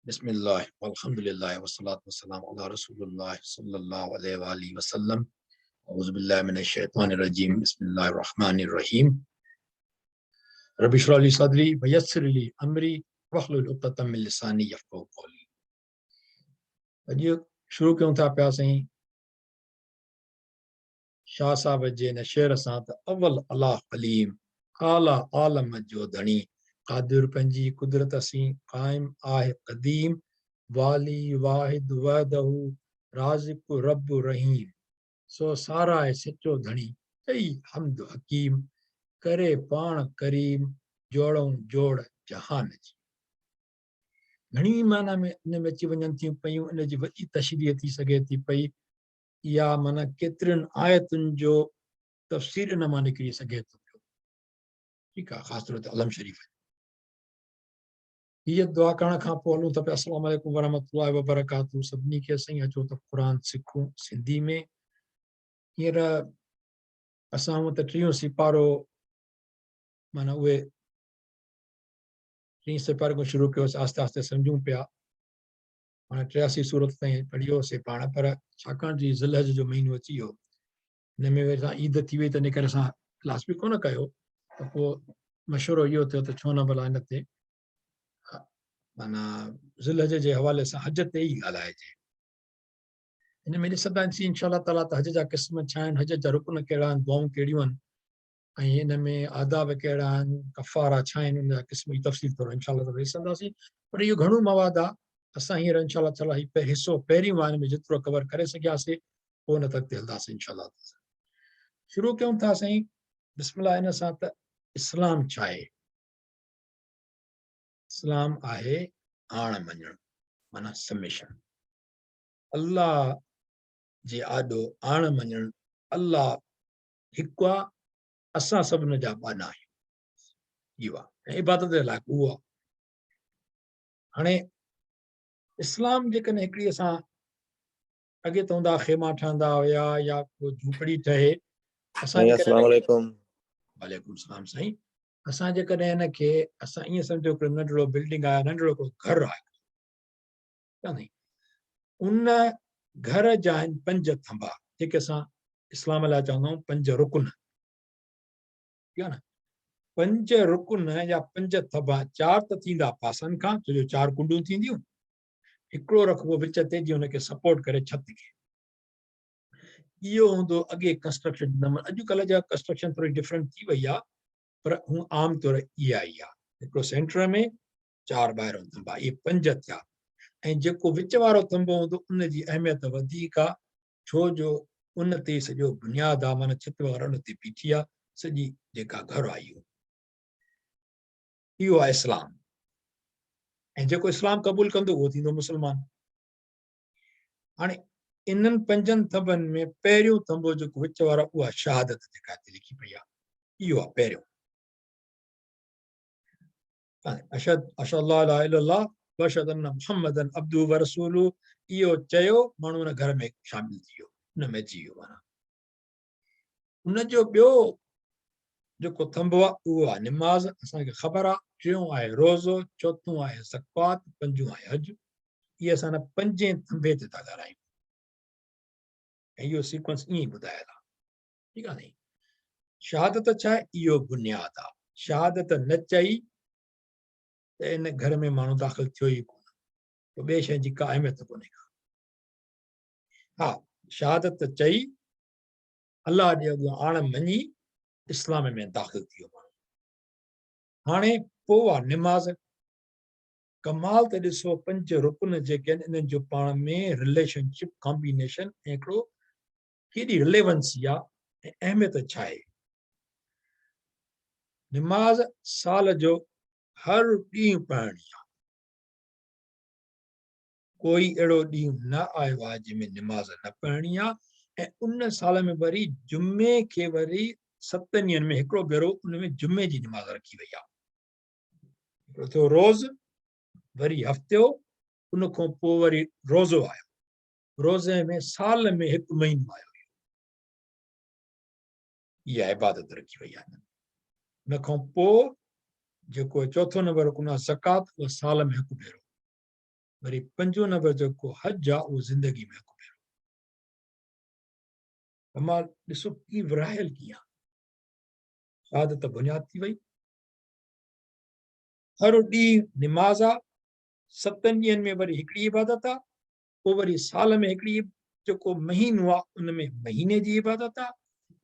बिस्मिल्लाह अल्हम्दुलिल्लाह वस्सलातु वस्सलामु अला रसूलिल्लाह सल्लल्लाहु अलैहि व आलिहि वसल्लम। औज़ु बिल्लाहि मिनश शैतानिर रजीम। बिस्मिल्लाहिर रहमानिर रहीम। रब्बि इश्रह ली सदरी व यस्सिर ली अमरी वहलुल उक़दतम मिन लिसानी यफ़क़हू क़ौली। अॼु शुरू कयूं था पिया साईं शाह साहब जे हिन शेर सां त अव्वल अलाह अलीम आला आलम जो धणी क़ादिर पंहिंजी कुदरत सी क़ाइम आहे क़दीम वाली वाहिद वहदहू राज़िक़ रब रहीम सो सारा आहे सचो धणी चई हम्द हकीम करे पाण करीम जोड़ऊं जोड़ जहान जी। घणी माना में इन में अची वञनि थियूं पयूं, इन जी वॾी तशरीह थी सघे थी पई। या माना केतिरनि आयतुनि जो तफ़सीर इन मां निकिरी सघे थो पियो। ठीकु आहे, ख़ासि तौर ते अलम शरीफ़ हीअ दुआ करण खां पोइ हलूं था पिया। अस्सलामु अलैकुम वरहमतुल्लाहि वबरकातुहू। सभिनी खे साईं अचो त क़ुर सिखूं सिंधी में। हींअर असां हूअं त टीहों सिपारो माना उहे टीं सिपारे खां शुरू कयोसीं, आस्ते आस्ते सम्झूं पिया। हाणे 83 सूरत ताईं पढ़ियोसीं पाण, पर छाकाणि जी ज़िलहज जो महीनो अची वियो, हिन में वरी सां ईद थी वई त इन करे असां क्लास बि कोन कयो। त पोइ मशवरो इहो थियो त छो न भला हिन ते माना ज़िलहज जे हवाले सां हज ते ई ॻाल्हाइजे। हिन में ॾिसंदासीं इंशाअल्लाह ताला त हज जा क़िस्म छा आहिनि, हज जा रुकन कहिड़ा आहिनि, दुआऊं कहिड़ियूं आहिनि, ऐं हिन में आदाब कहिड़ा आहिनि, कफ़ारा छा आहिनि, उन जा क़िस्म जी तफ़सील थोरो इंशाअल्लाह ताला ॾिसंदासीं। पर इहो घणो मवाद आहे। असां हींअर इंशाअल्लाह ताला ही हिसो पहिरीं वार में जेतिरो कवर करे सघियासीं, पोइ हुन तक ते हलंदासीं इंशाअल्लाह। शुरू कयूं था साईं बिस्मिल्लाह इन सां त इस्लाम छा आहे। इस्लाम आहे आण मञणु, माना सबमिशन। अल्लाह जे आॾो आण मञणु। अल्लाह हिकु आहे, असां सभिनि जा ॿाना आहियूं, इहो आहे, ऐं इबादत जे लाइक़ु उहो आहे। हाणे इस्लाम जेकॾहिं हिकिड़ी असां अॻे त हूंदा ख़ेमा ठहंदा हुया या को झूपड़ी ठहे, असां अस्सलाम वालेकुम। वालेकुम सलाम साईं। असां जेकॾहिं हिन खे असां ईअं सम्झो हिकिड़ो नंढड़ो बिल्डिंग आहे, नंढड़ो को घर आहे, उन घर जा आहिनि 5 थंबा, जेके असां इस्लाम लाइ चवंदा आहियूं 5 रुकन। ठीक आहे न, 5 रुकन या 5 थंबा। 4 त थींदा पासनि खां, छो जो 4 कुंडूं थींदियूं, हिकिड़ो रखबो विच ते जीअं हुनखे सपोर्ट करे छत खे। इहो हूंदो अॻे कंस्ट्रक्शन। अॼुकल्ह जा कंस्ट्रक्शन थोरी डिफरेंट थी वई आहे, पर हूअ आम तौर इहा ई आहे। हिकिड़ो सेंटर में, 4 ॿाहिरों थंबा, इहे 5 थिया। ऐं जेको विच वारो थंबो हूंदो उन जी अहमियत वधीक आहे, छो जो उन ते सॼो बुनियाद आहे, माना छित वग़ैरह उन ते बीठी आहे, सॼी जेका घर आहे इहो आहे इस्लाम। ऐं जेको इस्लाम क़बूल कंदो उहो थींदो मुस्लमान। हाणे इन्हनि 5 थंबनि में पहिरियों थंबो जेको विच वारो, उहा शहादत जेका हिते लिखी पई आहे, इहो आहे पहिरियों। अशहद अल्ला इलाहा इल्लल्लाह व अशहदु अन्न मुहम्मदन अब्दुहु व रसूलुहु, इहो चयो माण्हू हुन घर में शामिल थी वियो, हुन में अची वियो। माना हुनजो ॿियो जेको थंबो आहे उहो आहे निमाज़। असांखे ख़बर आहे, टियों आहे रोज़ो, चोथों आहे ज़कात, 5 आहे हज। इहे असां 5 थंबे ते था ॻाल्हायूं, ऐं इहो सीक्वेंस ईअं ई ॿुधायल आहे। ठीकु आहे साईं। शहादत छा आहे, इहो बुनियाद आहे। शहादत न चई त इन घर में माण्हू दाख़िल थियो ई कोन, पोइ ॿिए शइ जी का अहमियत कोन्हे का। हा, शहादत चई, अलाह जे अॻियां आण मञी, इस्लाम में दाख़िल थी वियो माण्हू। हाणे पोइ आहे निमाज़। कमाल त ॾिसो, 5 रुकन जेके आहिनि, इन्हनि जो पाण में रिलेशनशिप, कॉम्बिनेशन ऐं हिकिड़ो केॾी रिलेवेंसी आहे ऐं अहमियत छा आहे। निमाज़ साल जो हर ॾींहुं पढ़णी आहे। कोई अहिड़ो ॾींहुं न आयो आहे जंहिंमें निमाज़ न पढ़णी आहे। ऐं उन साल में वरी जुमे खे वरी 7 ॾींहंनि में हिकिड़ो भेरो उन में जुमे जी निमाज़ रखी वई आहे। हिकिड़ो थियो रोज़, वरी हफ़्तो, उन खां पोइ वरी रोज़ो आयो। रोज़े में साल में 1 महीनो आयो। इहा इबादत रखी वई आहे। उन खां पोइ जेको चौथो नंबर रुकन आहे ज़कात, उहा साल में 1 भेरो। वरी 5 नंबर जेको हज आहे उहो ज़िंदगी में हिकु भेरो। कमाल ॾिसो की विरहायल कीअं आहे, शहादत बुनियाद थी वई। हर ॾींहुं निमाज़ आहे, 7 ॾींहंनि में वरी हिकिड़ी इबादत आहे, पोइ वरी साल में हिकिड़ी जेको महीनो आहे उन में महीने जी इबादत आहे,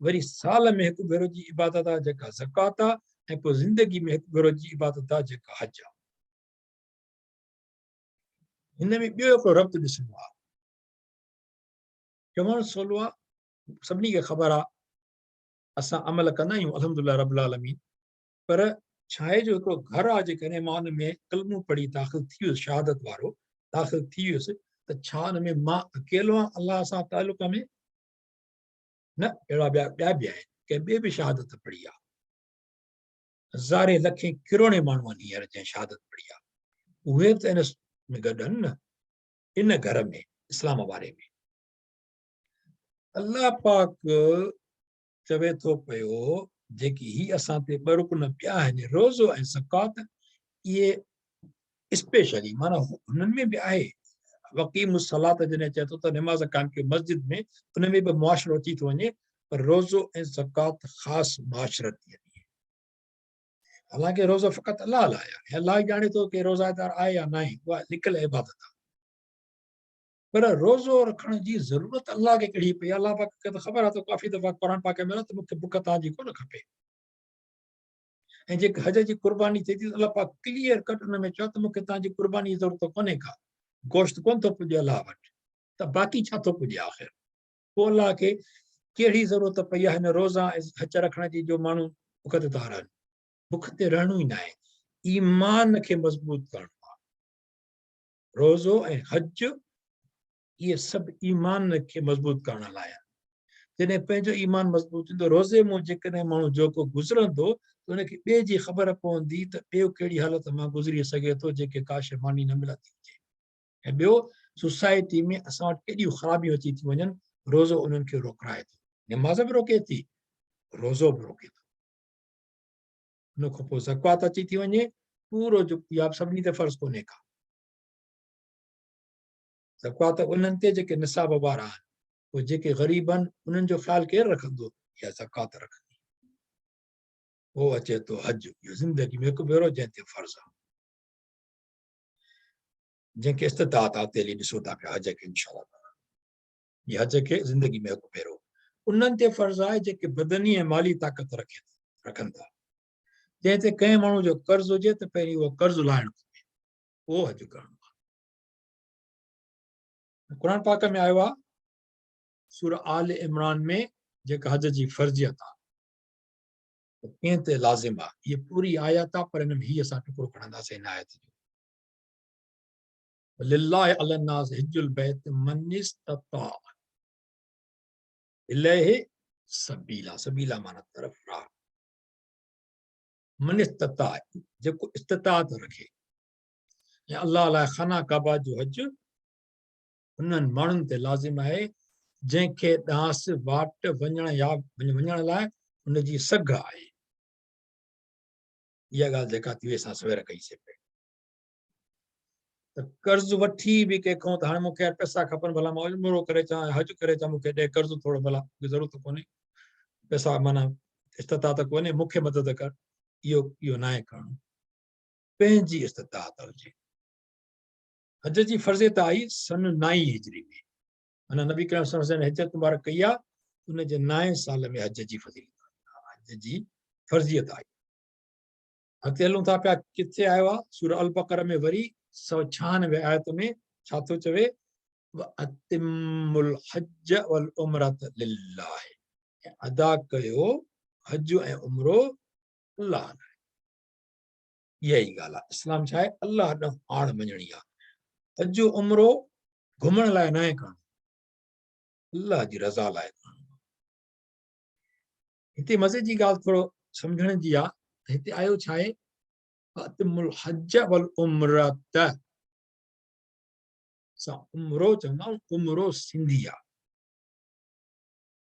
वरी साल में हिकु भेरो जी इबादत आहे जेका ज़कात आहे, ऐं पोइ ज़िंदगी में हिकु भेरो जी इबादत आहे जेका हज आहे। हिन में ॿियो हिकिड़ो रब्त ॾिसणो आहे। चवणु सवलो आहे, सभिनी खे ख़बर आहे असां अमल कंदा आहियूं अल्हम्दुलिल्लाह रब्बिल आलमीन, पर छा आहे जो हिकिड़ो घर आहे जेकॾहिं मां हुन में कलमो पढ़ी दाख़िल थी वियुसि, शहादत वारो दाख़िल थी वियुसि, त छा हुन में मां अकेलो आहियां अलाह सां तालुक़ में? न, अहिड़ा ॿिया बि आहिनि, कंहिं ॿिए बि शहादत पढ़ी आहे। हज़ारे लखे किरोड़े माण्हू आहिनि हींअर जंहिं शहादत पढ़ी आहे, उहे त इन में गॾु आहिनि न, इन घर में इस्लाम वारे में। अल्लाह पाक चवे थो पियो जेकी ही असां ते ॿ रुकन ॿिया आहिनि, रोज़ो ऐं ज़कात, इहे स्पेशली माना हुननि में बि आहे। वकीम सलात जॾहिं चए थो त निमाज़ कान कयो मस्जिद में, उन में बि मुआशरो अची थो वञे, पर रोज़ो ऐं ज़कात ख़ासि मुआशरती आहे। हालांकि रोज़ो फ़क़ति अलाह लाइ आहे, अलाह ॼाणे थो कि रोज़ादार आहे या न आहे, उहा लिकियल इबादत आहे। पर रोज़ो रखण जी ज़रूरत अलाह खे कहिड़ी पई? अलाह पाक खे त ख़बर आहे त काफ़ी दफ़ा क़ुर पाक में त मूंखे बुख तव्हांजी कोन खपे। ऐं जेके हज जी कुर्बानी थिए थी, अलाह पाक क्लियर कट हुन में चयो त मूंखे तव्हांजी कुर्बानी जी ज़रूरत कोन्हे का, गोश्त कोन थो पुॼे अलाह वटि, त बाक़ी छा थो पुॼे आख़िर? पोइ अलाह खे कहिड़ी ज़रूरत पई आहे हिन रोज़ा ऐं हज रखण जी जो माण्हू बुख ते था रहनि? बुख ते रहणो ई न आहे, ईमान खे मज़बूत करणो आहे। रोज़ो ऐं हज इहे सभु ईमान खे मज़बूत करण लाइ आहे। जॾहिं पंहिंजो ईमान मज़बूत थींदो, रोज़े मूं जेकॾहिं माण्हू जेको गुज़रंदो त हुनखे ॿिए जी ख़बर पवंदी त ॿियो कहिड़ी हालत मां गुज़री सघे थो जेके का शइ मानी न मिलंदी हुजे। ऐं ॿियो, सोसाइटी में असां वटि केॾियूं ख़राबियूं अची थी वञनि, रोज़ो उन्हनि खे रोकाए थो। निमाज़ बि रोके थी, रोज़ो बि रोके थो। हुन खां पोइ ज़कात अची थी वञे, पूरो जो इहा सभिनी ते फ़र्ज़ु कोन्हे का। ज़कात उन्हनि ते जेके निसाब वारा आहिनि, पोइ जेके ग़रीब आहिनि उन्हनि जो ख़्यालु केरु रखंदो? इहा ज़कात रखंदी। पोइ अचे थो हज, इहो ज़िंदगी में हिकु भेरो जंहिं ते फ़र्ज़ु आहे, जंहिंखे इस्तिताअत आहे तेली ॾिसो था पिया हज खे इंशाअल्लाह। इहा हज खे ज़िंदगी में हिकु भेरो उन्हनि ते फ़र्ज़ु आहे जेके बदनी ऐं माली ताक़त रखनि था। जंहिं ते कंहिं माण्हू जो कर्ज़ु हुजे त पहिरीं उहो कर्ज़ु लाहिणु खपे, पोइ हज करणो आहे। क़ुर पाक में आयो आहे सूरह आल इमरान में जेका हज जी फ़र्ज़ियत आहे कंहिं ते लाज़िम आहे, इहा पूरी आयत आहे, पर हिन में हीअ असां टुकड़ो खणंदासीं हिन आयत जो। लिल्लाहि अलन्नास हिज्जुल बैत मन इस्तता इलैहि सबीला, सबीला माना तरफ़ राह। मन इस्तता, जेको इस्तिताअत रखे, या अल्लाह लाइ खाना काबा जो हज उन्हनि माण्हुनि ते लाज़िम आहे जंहिंखे ॾांस वाट वञण या वञण लाइ उनजी सघ आहे। इहा ॻाल्हि जेका थी असां सवेर कईसीं पई, त कर्ज़ु वठी बि कंहिंखां त हाणे मूंखे पैसा खपनि, भला मां उमिरो करे अचां, हज करे अचां, मूंखे ॾे कर्ज़ु थोरो, भला मूंखे ज़रूरत कोन्हे, पैसा माना इस्तिताअत कोन्हे, मूंखे मदद कर, इहो न आहे करणो। पंहिंजी इस्तिताअत हुजे। हज जी फ़र्ज़ियत आई सन 9 हिजरी में, माना नबी करीम सल्लल्लाहु अलैहि वसल्लम हिजरत मुबारक कई आहे, उनजे 9 साल में हज जी फ़र्ज़ियत आई। अॻिते हलूं था पिया, किथे आयो आहे? सूरह अल बक़रा में वरी 196 आयत में छा थो चवे? वअतिमुल हज वल उमरत लिल्लाह, अदा कयो हज ऐं उमरो अल्लाह लाइ। इहा ई ॻाल्हि आहे, इस्लाम छा आहे? अल्लाह ॾांहुं आण मञणी आहे। हज उमरो घुमण लाइ न आहे करणो, अल्लाह जी रज़ा लाइ करणो। हिते मज़े जी ॻाल्हि थोरो सम्झण जी आहे, हिते आयो छा आहे? वअतिमुल हज वल उमरत, असां उमरो चवंदा आहियूं, उमरो सिंधी आहे,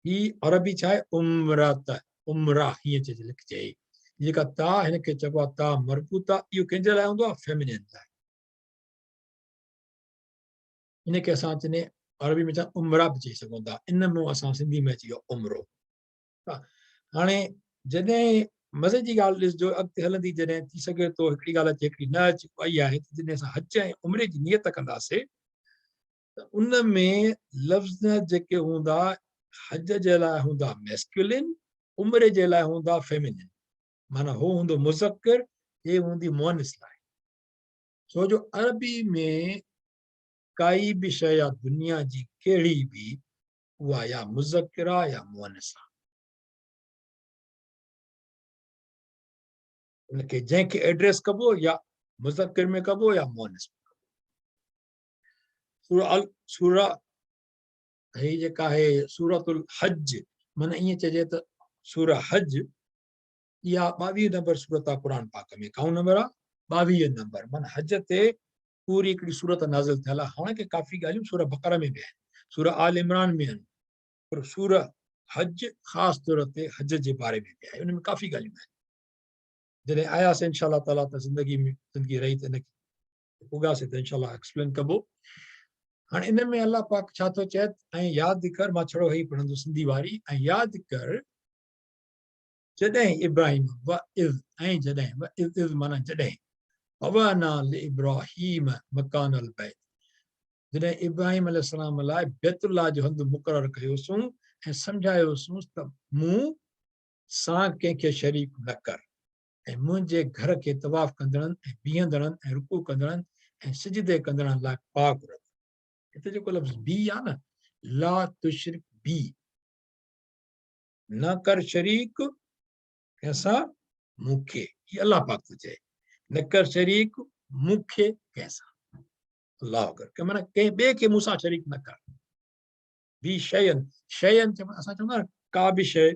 ही अरबी छा आहे? उमरत, उमरा हीअं लिखिजे। जेका ता हिनखे चइबो आहे ता मरबूता, इहो कंहिंजे लाइ हूंदो आहे? फेमिनिन लाइ। इनखे असां चवंदे अरबी में चवंदा उमरा बि चई सघूं था, इन में असां सिंधी में अची वियो उमिरो। हाणे जॾहिं मज़े जी ॻाल्हि ॾिसजो अॻिते हलंदी जॾहिं थी सघे थो हिकिड़ी ॻाल्हि अचे हिकिड़ी न अची आई आहे, जॾहिं असां हज ऐं उमिरे जी नियत कंदासीं त उन में लफ़्ज़ जेके हूंदा हज जे लाइ हूंदा मैस्कुलिन, उमिरे जे लाइ हूंदा फेमिनिन। माना हो हूंदो मुज़क्कर, हे हूंदी मुअनिस लाइ। छो जो अरबी में काई बि शइ आहे दुनिया जी कहिड़ी बि, उहा या मुज़क्किर आहे या मुअनिस आहे। उनखे जंहिंखे एड्रेस कबो या मुज़क्किर में कबो या मुअनिस में कबो। सूरा ही जेका आहे सूरतुल हज, माना ईअं चइजे त सूरा हज इहा 22 नंबर सूरत आहे क़ुर पाक में। काउं नंबर आहे? 22 नंबर। माना हज ते पूरी हिकिड़ी सूरत नाज़िल थियल आहे। हालांकि काफ़ी ॻाल्हियूं सूरा बक़रा में बि आहिनि, सूरा आल इमरान में आहिनि, पर सूरा हज ख़ासि तौर ते हज जे बारे में बि आहे, उन में काफ़ी ॻाल्हियूं आहिनि। जॾहिं आयासीं इंशाअल्लाह ताला त ज़िंदगी रही त इनखे उगासीं त इंशाअल्लाह एक्सप्लेन कबो। हाणे इन में अलाह पाक छा थो चए, ऐं यादि कर, मां छड़ो ही पढ़ंदो सिंधी वारी, ऐं यादि कर जॾहिं इब्राहिम व इज़, ऐं जॾहिं व इज़ माना जॾहिं अवाना लिइब्राहीम मकानल बैत, जॾहिं इब्राहिम अलैहिस्सलाम लाइ बैतुल्लाह जो हंधु मुक़ररु कयोसीं ऐं सम्झायोसीं त मूं सां कंहिंखे शरीक न कर, ऐं मुंहिंजे घर खे तवाफ़ कंदड़नि ऐं बीहंदड़नि ऐं रुकू कंदड़नि ऐं सिजदे कंदड़नि लाइ पाक रख। हिते जेको लफ़्ज़ बी आहे न, ला तुशरिक बी, न कर शरीक कंहिंसां मूंखे, ये अलाह पाक थो चए, न कर शरीक मूंखे कंहिंसां। अलाह अकबर, के माना कंहिं ॿिए खे मूंसां शरीक न कर। बी शयन, शयन असां चवंदा आहियूं का बि शइ,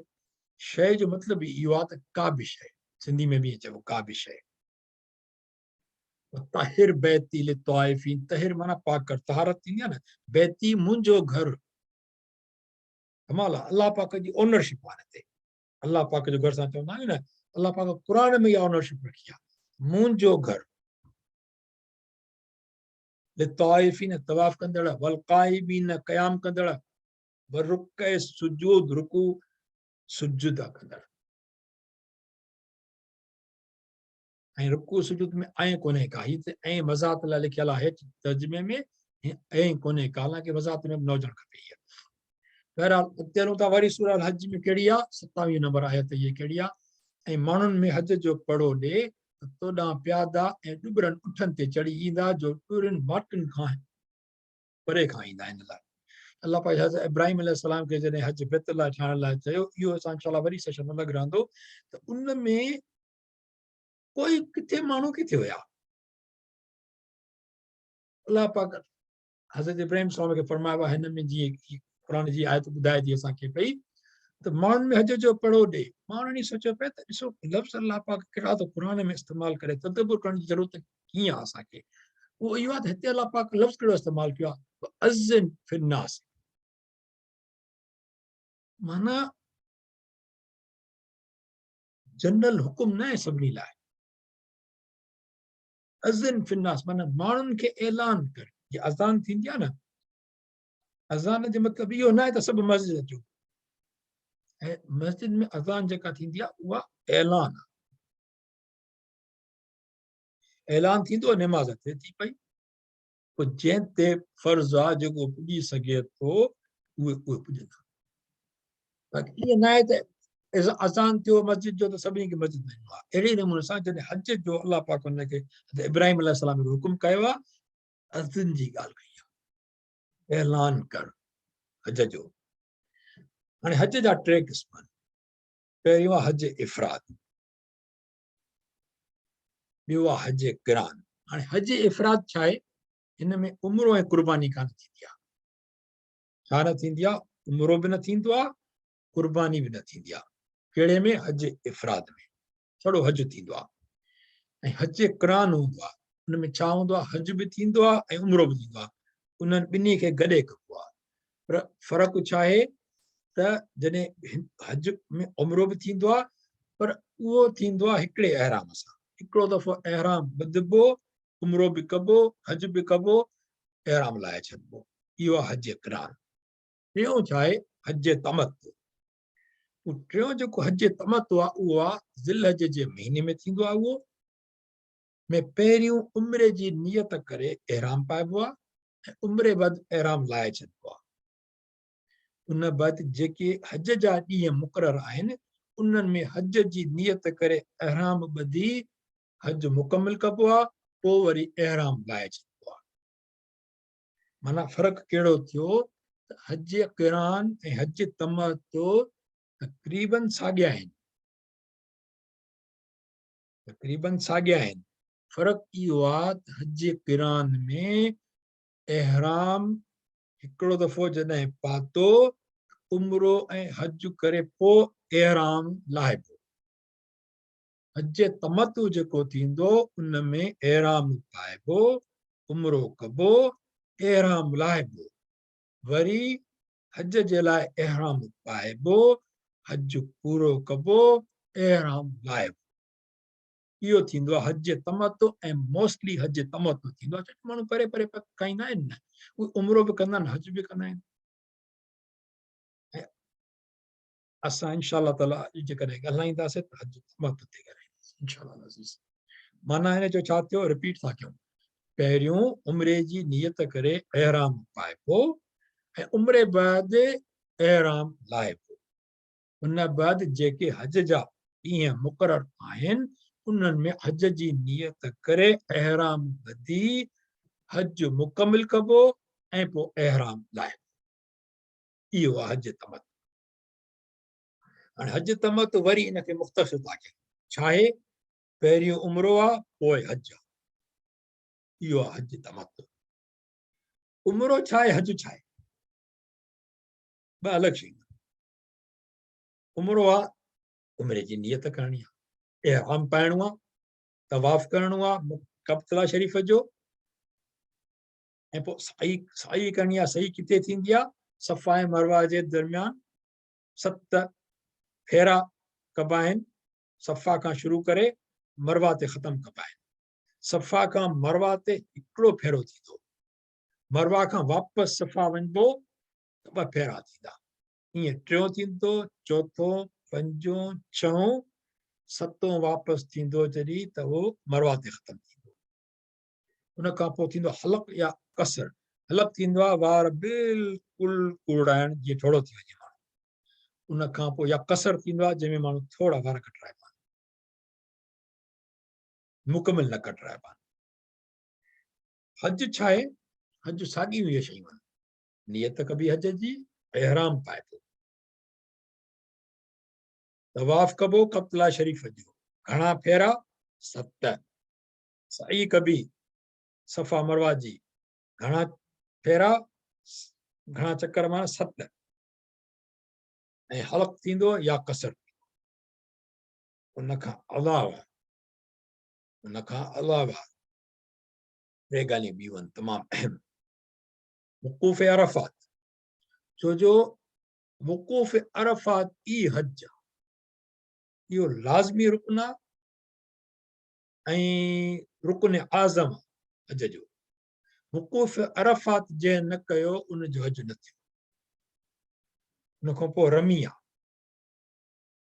शइ जो मतिलबु इहो आहे त का बि शइ, सिंधी में बि चइबो का बि शइ। ताहिर बैती लित्वाइफीन, ताहिर माना पाक कर, तहारत थींदी आहे न, बैती मुंहिंजो घर। कमाल आहे, अलाह पाक जी ओनरशिप आहे हिते। अलाह पाक जो घर सां चवंदा आहियूं न, अलाह पाक क़ुर में इहा ओनरशिप रखी आहे, मुंहिंजो घर। लित्वाइफीन तवाफ कंदड़, वल क़ाइमीन क़याम कंदड़, व रुकए सुजूद रुकू सुजुदा कंदड़। ऐं रुकू सुजूद में ऐं कोन्हे का, ही त ऐं वज़ात लाइ लिखियल आहे हेठि तर्जुमे में, ऐं कोन्हे का, हालांकि वज़ात में न हुजणु खपे इहा। बहरहाल उते हलूं था वरी सूरह हज में कहिड़ी आहे, 27 नंबर आयत इहा कहिड़ी आहे, ऐं माण्हुनि में हज जो पड़ो ॾे त तोॾां प्यादा ऐं ॾुबरनि उठनि ते चढ़ी ईंदा जो टुरियुनि माटुनि खां परे खां ईंदा आहिनि। लाइ अलाह पाक हज़रत इब्राहिम अलैहिस्सलाम खे जॾहिं हज बैतुल्लाह ठाहिण लाइ चयो, इहो असां इंशाअल्लाह वरी सेशन अलॻि रहंदो, त उन में कोई किथे माण्हू किथे हुया। अलाह पाक हज़रत इब्राहिम सलाम खे फरमायो आहे हिन में, जीअं क़ुर जी आयत ॿुधाए थी असांखे पई त माण्हुनि में हज जो पड़ो ॾे। माण्हुनि ई सोचियो पिए त ॾिसो लफ़्ज़ अलाह पाक कहिड़ा थो क़ुर में इस्तेमालु करे, तदबुर करण जी ज़रूरत कीअं आहे असांखे। उहो इहो आहे त हिते अलाह पाक लफ़्ज़ कहिड़ो इस्तेमालु कयो आहे, अज़िन फिन्नास, माना जनरल हुकुम न आहे सभिनी लाइ। अज़िन फिन्नास माना माण्हुनि खे ऐलान कर। जीअं अज़ान थींदी आहे न, अज़ान जो मतिलबु इहो न आहे त सभु मस्जिद अचो, ऐं मस्जिद में अज़ान जेका थींदी आहे उहा ऐलान आहे। ऐलान थींदो निमाज़ थिए थी पई, पोइ जंहिं ते फर्ज़ आहे जेको पुॼी सघे थो उहे पुॼंदा। बाक़ी ईअं न आहे त अज़ान थियो मस्जिद जो त सभिनी खे मस्जिद वञिणो आहे। अहिड़े नमूने सां जॾहिं हज जो अलाह पाक हुनखे इब्राहिम अलैहिस्सलाम खे हुकुम कयो आहे, अज़िन जी ॻाल्हि कई आहे, ऐलान कर हज जो। हाणे हज जा 3 क़िस्म आहिनि। पहिरियों आहे हज इफ़राद, ॿियो आहे हज क़िरान। हाणे हज इफ़राद छा आहे, हिन में उमिरो ऐं क़ुर्बानी कान थींदी आहे। छा न थींदी आहे? उमिरो बि न थींदो आहे, क़ुर्बानी बि न थींदी आहे। कहिड़े में? हज इफ़राद में, छड़ो हज थींदो आहे। ऐं हज क़िरान हूंदो आहे, हुन में छा हूंदो आहे? हज बि थींदो आहे ऐं उमिरो बि थींदो आहे, उन्हनि ॿिन्ही खे गॾे कबो आहे। पर फ़र्क़ु छा आहे त जॾहिं हज में उमिरो बि थींदो आहे, पर उहो थींदो आहे हिकिड़े अहराम सां। हिकिड़ो दफ़ो अहराम ॿधिबो, उमिरो बि कबो, हज बि कबो, एहराम लाहे छॾिबो। इहो आहे हज क़िरान। टियों छा आहे हज तमत्तु। टियों जेको हज तमत्तु आहे उहो आहे ज़िलहज जे महीने में थींदो आहे। उहो में पहिरियों उमिरि जी नियत करे एहराम पाइबो आहे ऐं उमिरि बैदि एहराम लाहे छॾिबो आहे। उन बैदि जेके हज जा ॾींहं मुक़ररु आहिनि उन्हनि में हज जी नियत करे एहराम ॿधी हज मुकमिल कबो आहे, पोइ वरी एहराम लाहे छॾिबो आहे। माना फ़र्क़ु कहिड़ो थियो त हज क़िरान ऐं हज तमत्तु तक़रीबन साॻिया आहिनि, तक़रीबन साॻिया आहिनि। फ़र्क़ु इहो आहे त हज क़िरान में एहराम हिकिड़ो दफ़ो जॾहिं पातो उमिरो ऐं हज करे पोइ एहराम लाहिबो। हज तमत्तु जेको थींदो उन में एहराम पाइबो, उमिरो कबो, एहराम लाहिबो, वरी हज जे लाइ एहराम पाइबो, हज पूरो कबो, एहराम लाहिबो। इहो थींदो आहे हज तमत्तु। ऐं मोस्टली हज तमत्तु थींदो आहे। माण्हू परे परे खाईंदा आहिनि न, उहे उमिरो बि कंदा आहिनि, हज बि कंदा आहिनि। ऐं असां इंशा अल्लाह ताला जेकॾहिं ॻाल्हाईंदासीं त हज तमत्तु ते ॻाल्हाईंदासीं इंशा अल्लाह अज़ीज़। माना हिन जो छा थियो, रिपीट था कयूं। पहिरियों उमिरि जी नियत करे एहराम पाइबो ऐं उमिरि बैदि एहराम लाहिबो। उन बैदि जेके हज जा ॾींहं मुक़ररु आहिनि उन्हनि में हज जी नियत करे एहराम ॿधी हज मुकमिल कबो ऐं पोइ एहराम लाहिबो। इहो आहे हज तमत्तु। हाणे हज तमत्तु वरी इनखे मुख़्तसिर था कयूं। छा आहे, पहिरियों उमिरो आहे पोइ हज आहे। इहो आहे हज तमत्तु। उमिरो छा आहे, हज छा आहे, ॿ अलॻि शयूं। उमिरो आहे उमिरि जी नियत करणी आहे, एहराम पाइणो आहे, तवाफ़ करणो आहे कबतुल्ला शरीफ़ जो, ऐं पोइ साई करणी आहे। सही किथे थींदी आहे, सफ़ा ऐं मरवा जे दरमियान 7 फेरा कबा आहिनि। सफ़ा खां शुरू करे मरवा ते ख़तमु कबा आहिनि। सफ़ा खां मरवा ते हिकिड़ो फेरो थींदो, मरवा खां वापसि सफ़ा वञिबो त 2 फेरा थींदा। ईअं टियों थींदो, चोथों, पंजों, छहों, 7हों वापसि थींदो जॾहिं त उहो मरवा ते ख़तमु थींदो। उन खां पोइ थींदो हलक या कसर। हलक थींदो आहे वार बिल्कुलु कुरड़ाइण, जीअं ठोड़ो थी वञे माण्हू। उन खां पोइ या कसर थींदो आहे जंहिंमें माण्हू थोरा वार कटराइबा आहिनि, मुकमिल न कटराइबा आहिनि। हज छा आहे, हज साॻियूं इहे शयूं आहिनि। नियत कबी हज जी, एहराम पाइबो, तवाफ़ कबो कबतुल्ला शरीफ़ जो, घणा फेरा, 7, सई कबी सफ़ा मरवा जी, घणा फेरा, घणा चक्कर माना 7, ऐं हलक थींदो या कसर। उन खां अलावा टे ॻाल्हियूं ॿियूं आहिनि तमामु अहम। वक़ूफ़ अरफ़ात, छो जो वक़ूफ़ अरफ़ात ई हज आहे। इहो लाज़मी रुकन आहे ऐं रुकन आज़म हज जो। वक़ूफ़ अरफ़ात जंहिं न कयो उनजो हज न थियो। उन खां पोइ रमी आहे।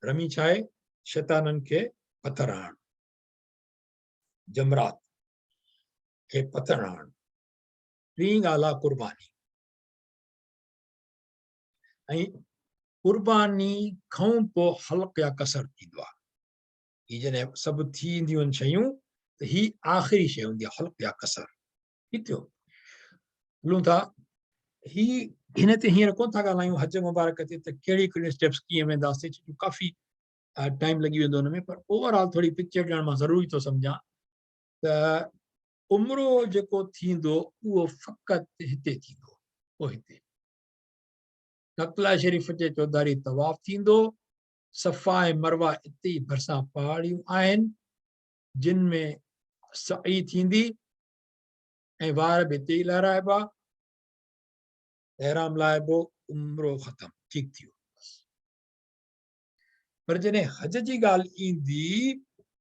रमी छा आहे, शैताननि खे पथर हणणु, जमरात खे पथर हणणु। टीं ॻाल्हि आहे क़ुर्बानी। ऐं क़ुर्बानी खां पोइ हलक या कसर थींदो आहे। ही जॾहिं सभु थी ईंदियूं आहिनि शयूं त ही आख़िरी शइ हूंदी आहे, हलक या कसर। ठीक थियो, हलूं था। ही हिन ते हींअर कोन था ॻाल्हायूं हज मुबारक ते त कहिड़ी कहिड़ी स्टेप्स कीअं वेंदासीं, छो काफ़ी टाइम लॻी वेंदो हुन में। पर ओवरऑल थोरी पिक्चर ॾियण मां ज़रूरी थो सम्झां त उमिरो जेको थींदो उहो फ़क़ति हिते थींदो। पोइ हिते कबतुल्ला शरीफ़ जे चौधारी तवाफ़ थींदो, सफ़ा ऐं मरवा इते ई भरिसां पहाड़ियूं आहिनि जिन में सई थींदी ऐं वार बि हिते ई लहराइबा, एहराम लाइबो, उमिरो ख़तमु, ठीकु थियो। पर जॾहिं हज जी ॻाल्हि ईंदी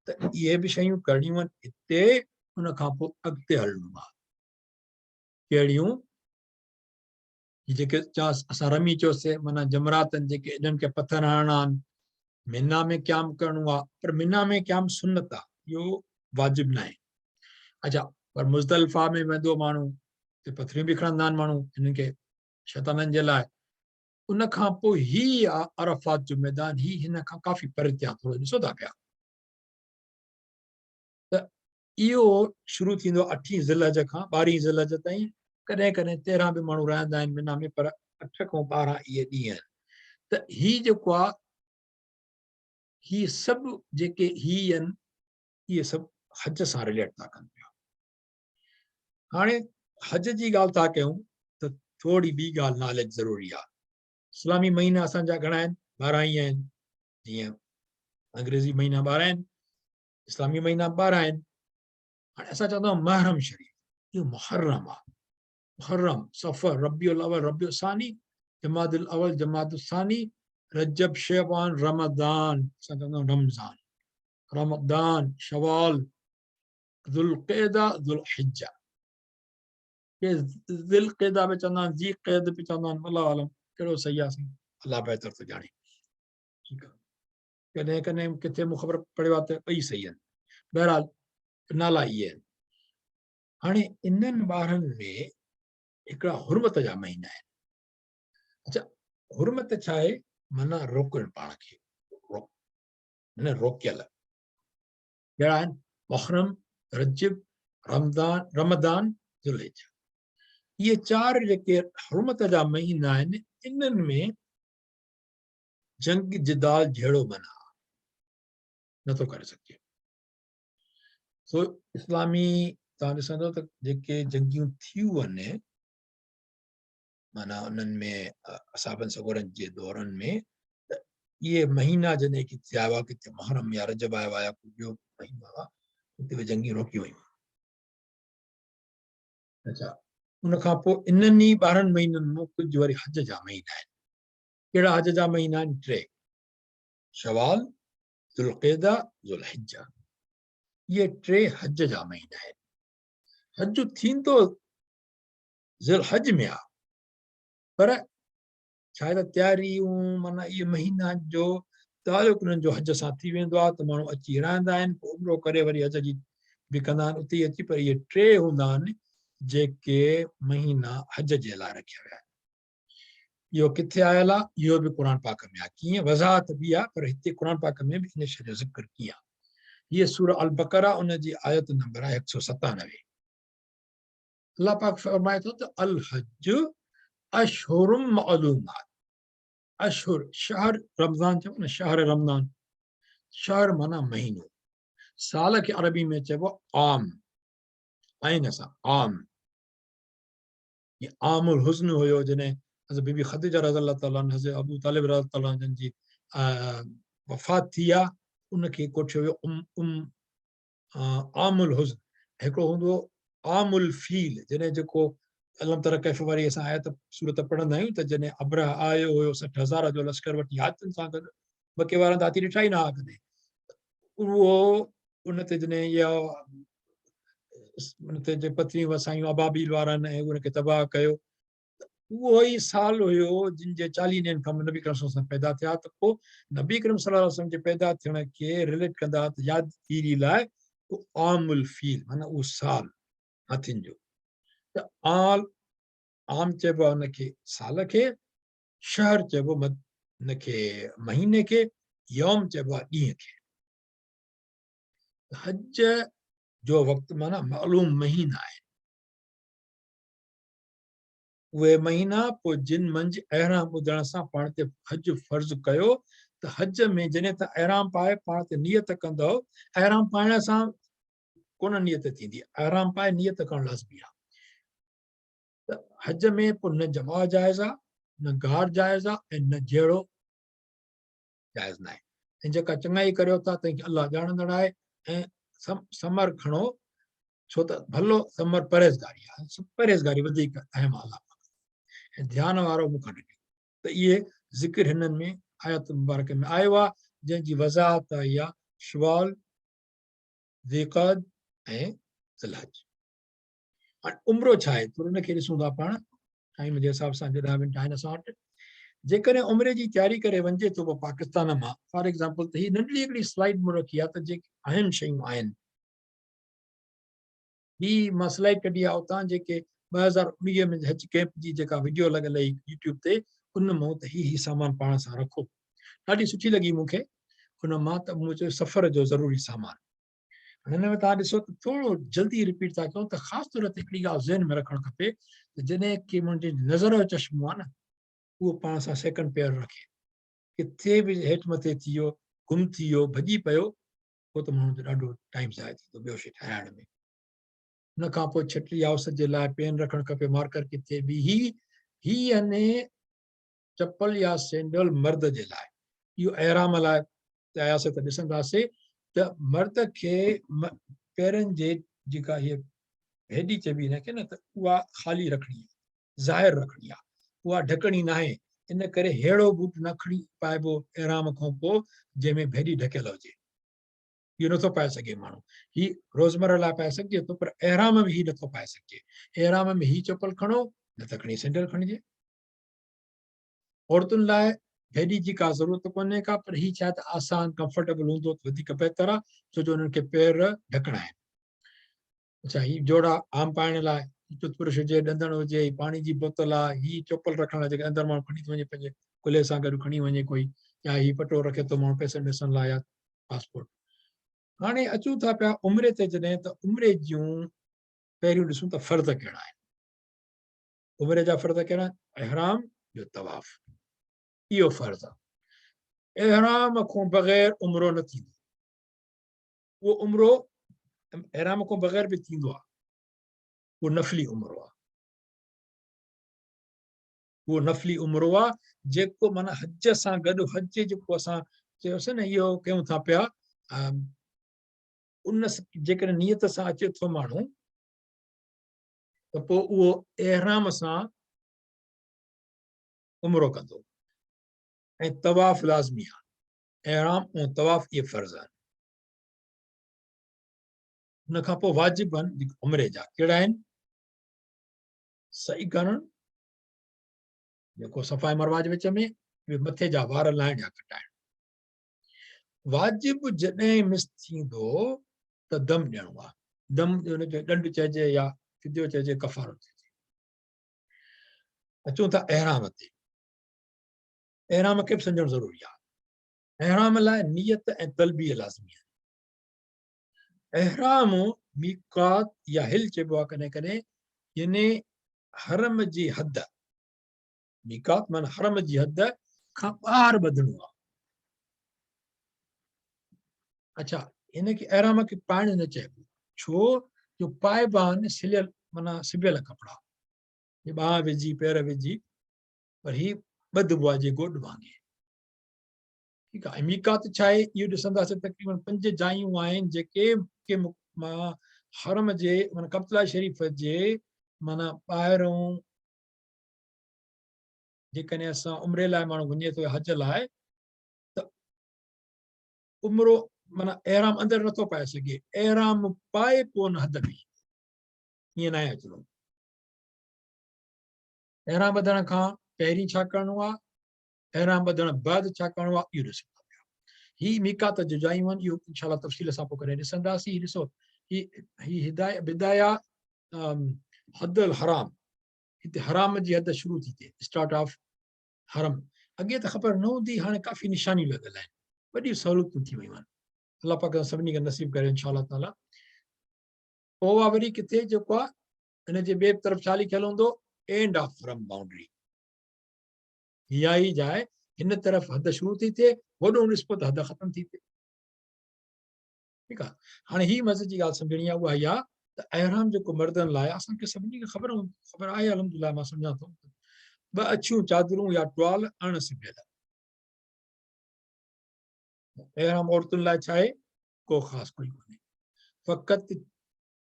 त इहे बि शयूं करणियूं आहिनि हिते, उन खां पोइ अॻिते हलणो आहे। कहिड़ियूं जेके असां रमी चयोसीं माना जमरातनि जेके इन्हनि खे पथर हणणा आहिनि, मिना में क़याम करिणो आहे, पर मिना में क़याम सुन्नत आहे, इहो वाजिब न आहे। अच्छा, पर मुज़दलिफ़ा में वेंदो माण्हू, पथरियूं बि खणंदा आहिनि माण्हू हिननि खे शैताननि जे लाइ। उन खां पोइ ही आहे अरफात जो मैदान, ही हिन खां काफ़ी परिते आहे, थोरो ॾिसो था पिया त इहो शुरू थींदो 8 ज़िलहज खां 12 ज़िलहज ताईं। कॾहिं कॾहिं 13 बि माण्हू रहंदा आहिनि मिना में, पर 8 खां 12 इहे ॾींहं आहिनि। त ही जेको आहे, ही सभु जेके ही आहिनि, इहे सभु हज सां रिलेट था कनि पिया। हाणे हज जी ॻाल्हि था कयूं त थोरी ॿी ॻाल्हि नॉलेज ज़रूरी आहे। इस्लामी महीना असांजा घणा आहिनि? 12 ई आहिनि। जीअं अंग्रेज़ी महीना 12 आहिनि, इस्लामी महीना 12 आहिनि। हाणे असां चवंदा आहियूं महरम शरीफ़, इहो मुहर्रम आहे। मुहर्रम, सफ़र, रबिउल अवल, रबिउल सानी, जमादुल अवल, जमादुल सानी, रजब, शअबान, रमज़ान, असां चवंदा आहियूं रमज़ान, रमज़ान, शवाल, ज़ुल्क़इदा, ज़ुल्हिज्जा। के ज़िल्क़इदा बि चवंदा आहिनि, ज़ी क़ैद बि चवंदा आहिनि, अलाह आलम कहिड़ो सही आहे, अलाह बहितर थो ॼाणे। ठीकु आहे, कॾहिं कॾहिं किथे मूं ख़बर पढ़ियो आहे त ॿई सही आहिनि। बहरहाल नाला इहे आहिनि। हाणे इन्हनि ॿारनि में हिकिड़ा हुर्मत जा महीना आहिनि। अच्छा, हुर्मत छा आहे? माना रोकणु, पाण खे रोकियल। कहिड़ा आहिनि? मुहर्रम, रजब, रमज़ान, रमज़ान, ज़ुल्हिज्जा। इहे 4 जेके हुर्मत जा महीना आहिनि, इन्हनि में जंग जिदाल जहिड़ो मना नथो करे सघे। सो इस्लामी तव्हां ॾिसंदो त जेके जंगियूं थियूं आहिनि, माना उन्हनि में असाबनि सगोरनि जे दौरनि में, त इहे महीना जॾहिं किथे आया हुआ, किथे मुहर्रम या रजब आयो आहे या कोई ॿियो महीनो आहे, उते जंगियूं रोकियूं वयूं। अच्छा, उन खां पोइ इन्हनि ई 12 महीननि में कुझु वरी हज जा महीना आहिनि। कहिड़ा हज जा महीना आहिनि? 3, शवाल, ज़ुल्क़इदा, ज़ुल्हिज्जा। इहे 3 हज जा महीना आहिनि। हज थींदो ज़ुल्हज में आहे, पर छा त तयारियूं माना इहे महीना जो तालुक उन्हनि जो हज सां थी वेंदो आहे, त माण्हू अची रहंदा आहिनि, पोइ उमिरो करे वरी हज जी बि कंदा आहिनि उते ई अची। पर इहे 3 हूंदा आहिनि जेके महीना हज जे लाइ रखिया विया आहिनि। इहो किथे आयल आहे? इहो बि क़ुर पाक में आहे। कीअं? वज़ाहत बि आहे, पर हिते क़ुर पाक में बि इन शइ जो ज़िक्र कीअं आहे। हीअ सूरह अल बक़रा, उन जी आयत नंबर आहे 197। अल्लाह पाक फरमाए थो त अल हज अशहुरुम मअलूमात। अशहुर, शहर, रमज़ान चओ न, शहर रमज़ान, शहर माना महीनो। साल खे अरबी में चइबो आम, आइन सां आम। ये आमुल हुस्न हुयो जॾहिं हज़रत बीबी ख़दीजा रज़ियल्लाहु ताला अन्हा, हज़रत अबू तालिब रज़ियल्लाहु ताला अन्हु जी वफ़ात थी आहे, उनखे कोठियो वियो आमुल हुस्न। हिकिड़ो हूंदो आमुल फील, जॾहिं जेको अलम तर कैफ़ वारी असां आयत सूरत पढ़ंदा आहियूं त जॾहिं अब्रह आयो हुयो 60,000 जो लश्कर वठी हाथियुनि सां गॾु, मके वारनि त हाथी ॾिठा ई न हुआ कॾहिं। उहो उन ते जॾहिं इहा उन ते जे पथरियूं वसायूं अबाबील वारनि ऐं उनखे तबाह कयो, उहो ई साल हुयो जिन जे 40 ॾींहंनि खां नबी करीम सल्लल्लाहु अलैहि वसल्लम पैदा थिया। त पोइ नबी करीम सल्लल्लाहु अलैहि वसल्लम जे पैदा थियण खे रिलेट कंदा त यादगिरी लाइ आमुल फील माना उहो साल हाथियुनि जो। त आम चइबो आहे हुनखे साल खे, शहर चइबो हुनखे महीने खे, यौम चइबो आहे ॾींहं खे। हज जो वक़्तु माना मालूम महीना आहे। उहे महीना पोइ जिन मंझि अहराम ॿुधण सां पाण ते हज फर्ज़ कयो, त हज में जॾहिं त अहराम पाए पाण ते नियत कंदव, अहराम पाइण सां कोन नियत थींदी, अहराम पाए नियत करणु लाज़मी आहे। त हज में पोइ न जमा जाइज़ आहे, न घाट जाइज़ आहे, ऐं न जहिड़ो जाइज़ न आहे। ऐं जेका चङाई करियो था तंहिंखे अलाह ॼाणंदड़ आहे। ऐं समर खणो, छो त भलो समर परहेज़गारी आहे, परहेज़गारी वधीक अहम आहे। ऐं ध्यान वारो मूंखां ॾिठो त इहे ज़िक्र हिननि में आयत मुबारक में आयो आहे, जंहिंजी वज़ाहत आहे इहा शवाल, ज़िक़द ऐं ज़ुल्हज। उम्रो छा आहे थोरो उनखे ॾिसूं था पाण टाइम जे हिसाब सां जॾहिं मिंट आहिनि असां वटि जेकॾहिं उमिरि जी तयारी करे वञे थो पाकिस्तान मां फॉर एग्ज़ाम्पल त हीअ नंढड़ी हिकिड़ी स्लाइड मूं रखी आहे त जेके अहम शयूं आहिनि ही मां स्लाइड कढी आहे उतां जेके 2019 में हज कैंप जी जेका वीडियो लॻल हुई यूट्यूब ते उन मां त ही सामान पाण सां रखो ॾाढी सुठी लॻी मूंखे उन मां त मूं चयो सफ़र जो ज़रूरी सामान हिन में तव्हां ॾिसो त थोरो जल्दी रिपीट था कयूं त ख़ासि तौर ते हिकिड़ी ॻाल्हि ज़हन में रखणु खपे त जॾहिं की मुंहिंजे नज़र जो चश्मो आहे न उहो पाण सां सेकंड पेयर रखे किथे बि हेठि मथे थी वियो गुम थी वियो भॼी पियो पोइ त माण्हू जो ॾाढो टाइम ज़ाया थी थो ॿियो शइ ठाहिण में उन खां पोइ छटी औसत जे लाइ पेन रखणु खपे मार्कर किथे बि ही याने चपल या सैंडल मर्द जे लाइ इहो अहराम लाइ आयासीं त ॾिसंदासीं त मर्द खे पेरनि जे जेका हीअ हेॾी चइबी हिनखे न त उहा ख़ाली रखणी आहे ज़ाहिर रखणी आहे उहा ढकणी न आहे इन करे अहिड़ो बूट न खणी पाइबो अहराम खां पोइ जंहिंमें भेॾी ढकियल हुजे इहो नथो पाए सघे माण्हू ही रोज़मर्रा लाइ पाए सघिजे थो पर अहराम में ही नथो पाए सघिजे अहराम में ही चपल खणो न त खणी सैंडल खणिजे औरतुनि लाइ भेॾी जी का ज़रूरत कोन्हे का पर ही छा त आसान कंफर्टेबल हूंदो त वधीक बहितर आहे छो जो उन्हनि खे पेर ढकणा आहिनि अच्छा ही जोड़ा आम पाइण लाइ टूथब्रश हुजे ॾंदण हुजे पाणी जी बोतल आहे ही चपल रखण लाइ जेके अंदरि माण्हू खणी थो वञे पंहिंजे कुल्हे सां गॾु खणी वञे कोई या ही पटो रखे थो माण्हू पैसनि ॾिसण लाइ या पासपोर्ट हाणे अचूं था पिया उमिरि ते जॾहिं त उमिरि जूं पहिरियों ॾिसूं त फ़र्ज़ कहिड़ा आहिनि उमिरि जा फ़र्ज़ कहिड़ा आहिनि अहराम जो तवाफ़ इहो फ़र्ज़ आहे अहराम खां बग़ैर उमिरो न थींदो उहो उमिरो अहराम खां बग़ैर बि थींदो आहे उहो नफ़ली उमिरो आहे उहो नफ़ली उमिरो आहे जेको माना हज सां गॾु हज जेको असां चयोसीं न इहो कयूं था पिया उन जेकॾहिं नियत सां अचे थो माण्हू त पोइ उहो अहराम सां उमिरो कंदो ऐं तवाफ़ लाज़मी आहे अहराम ऐं तवाफ़ इहे फ़र्ज़ आहिनि उन खां पोइ वाजिब आहिनि उमिरि जा कहिड़ा आहिनि सही करणु जेको सफ़ाई मरवा जे विच में मथे जा वार लाहिण या कटाइण वाजिब जॾहिं मिस थींदो त दम ॾियणो आहे दम हुनजो ॾंड चइजे या फिदियो चइजे कफ़ारो चइजे अचूं था अहराम ते अहराम खे बि सम्झणु ज़रूरी आहे अहराम लाइ नियत ऐं तलबीअ लाज़मी आहे अहराम मीकात या हिल चइबो आहे कॾहिं कॾहिं यानी हरम जी हद मीकात माना हरम जी हद खां ॿाहिरि ॿधणो आहे अच्छा हिनखे अहराम खे पाइण न चइबो छो जो पाइबा आहिनि सिलियल माना सिबियल कपिड़ा बांह विझी पेर विझी पर ही ॿधबो आहे जे गोॾ वांगे ठीकु आहे मीकात छा आहे इहो ॾिसंदासीं तक़रीबन 5 जायूं आहिनि जेके हरम जे माना कब्तुल्ला शरीफ़ जे माना ॿाहिरों जेकॾहिं असां उमिरि लाइ माण्हू वञे थो हज लाइ त उमिरो माना अहराम अंदरि नथो पाए सघे अहराम पाए पोइ न हद में ईअं न आहे अचिणो अहराम ॿधण खां पहिरीं छा करिणो आहे अहराम ॿधण बैदि छा करिणो आहे इहो ॾिसणो आहे ही मीकात जो जायूं आहिनि इहो इनशा तफ़सील सां पोइ करे ॾिसंदासीं ही ॾिसो ही हिदाया बिदाया हदल हराम हिते हराम जी हद शुरू थी थिए स्टार्ट ऑफ हरम अॻे त ख़बर न हूंदी हाणे काफ़ी निशानियूं लॻल आहिनि वॾियूं सहूलियतूं थी वियूं आहिनि अलाह पाक सभिनी खे नसीब करे इंशा ताला पोइ आहे वरी किथे जेको आहे हिनजे ॿिए तरफ़ छा लिखियल हूंदो एंड ऑफ हरम बाउंड्री इहा ई जाइ हिन तरफ़ हद शुरू थी थिए वॾो ॾिसबो त हद ख़तम थी थिए ठीकु आहे हाणे ही मज़े जी ॻाल्हि सम्झणी आहे उहा इहा त अहराम जेको मर्दनि लाइ असांखे सभिनी खे ख़बर आहे अलहमदिल्ला मां सम्झां थो 2 अछियूं चादरूं या टुवाल अण सिबियल अहराम औरतुनि लाइ छा आहे को ख़ासि कोई कोन्हे फ़क़ति